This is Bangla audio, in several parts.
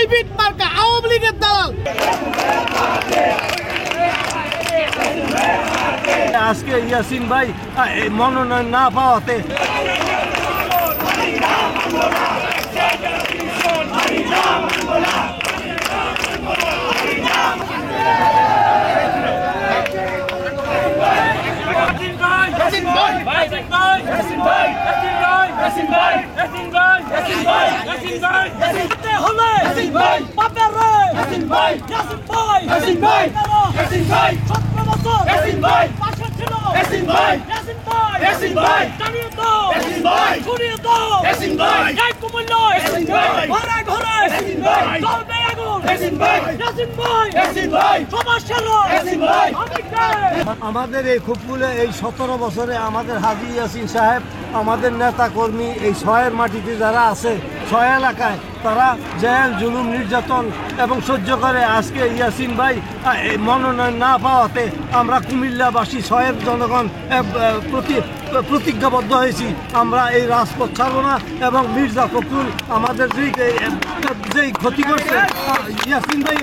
হাইব্রিড মার্কা আওয়ামী লীগের দালাল। আজকে ইয়াসিন ভাই মনোনয়ন না পাওয়াতে আমাদের এই খুবপুলে এই 17 বছরে আমাদের হাজী ইয়াসিন সাহেব, আমাদের নেতা কর্মী, এই ছয়ের মাটিতে যারা আছে, ছয় এলাকায় তারা জেল জুলুম নির্যাতন এবং সহ্য করে আজকে ইয়াসিন ভাই মনোনয়ন না পাওয়াতে আমরা কুমিল্লাবাসী ছয়ের জনগণ প্রতিজ্ঞাবদ্ধ হয়েছি, আমরা এই রাজপথ ছাড়বো না। এবং মির্জা ফখরুল আমাদের যেই ক্ষতি করছে ইয়াসিন ভাই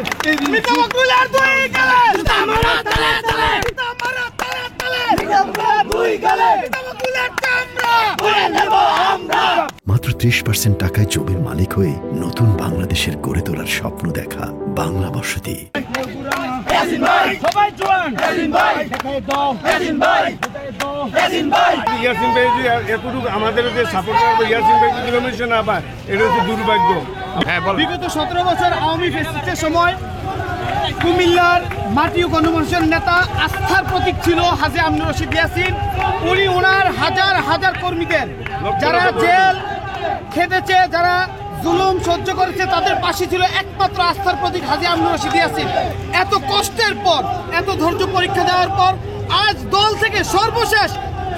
মাত্র 30% টাকায় জমির মালিক হয়ে নতুন বাংলাদেশের গড়ে তোলার স্বপ্ন দেখা বাংলা বসতি। ইয়াসিন ভাই এতটুকু আমাদের যে সাপোর্ট করবে, ইয়াসিন ভাই যদি নমিনেশন না পায় এটা হচ্ছে দুর্ভাগ্য। বিগত 17 বছর আওয়ামী ফ্যাসিস্টের সময় কুমিল্লার মাটি ও গণমানুষের নেতা, আস্থার প্রতীক ছিল হাজী আমিনুর রশিদ ইয়াসিন। উনি ওনার হাজার হাজার কর্মীদের যারা জেল খেটেছে, যারা জুলুম সহ্য করেছে, তাদের পাশে ছিল একমাত্র আস্থার প্রতীক হাজী আমিনুর রশিদ ইয়াসিন। এত কষ্টের পর, এত ধৈর্য পরীক্ষা দেওয়ার পর আজ দল থেকে সর্বশেষ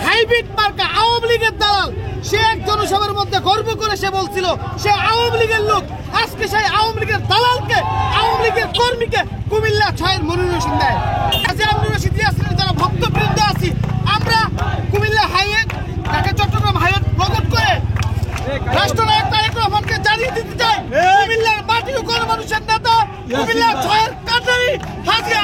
হাইব্রিড মার্কা আওয়ামী লীগের দালাল, সে এক জনসভার মধ্যে গর্ব করে সে বলছিল সে আওয়ামী লীগের লোক। আজকে সেই আওয়ামী লীগের দালালকে, আওয়ামী লীগের কর্মীকে কুমিল্লা 6-এর মনোনয়ন দেয়। হাজী আমিনুর রশিদ ইয়াসিনের যারা ভক্তবৃন্দ আছি, আমরা কুমিল্লা হাইওয়ে, ঢাকা চট্টগ্রাম হাইওয়ে প্রকট করে রাষ্ট্রনায়ক তারেক রহমানকে জানিয়ে দিতে চাই, কুমিল্লার মাটি ও গণমানুষের নেতা, কুমিল্লা 6-এর কান্ডারি হাজী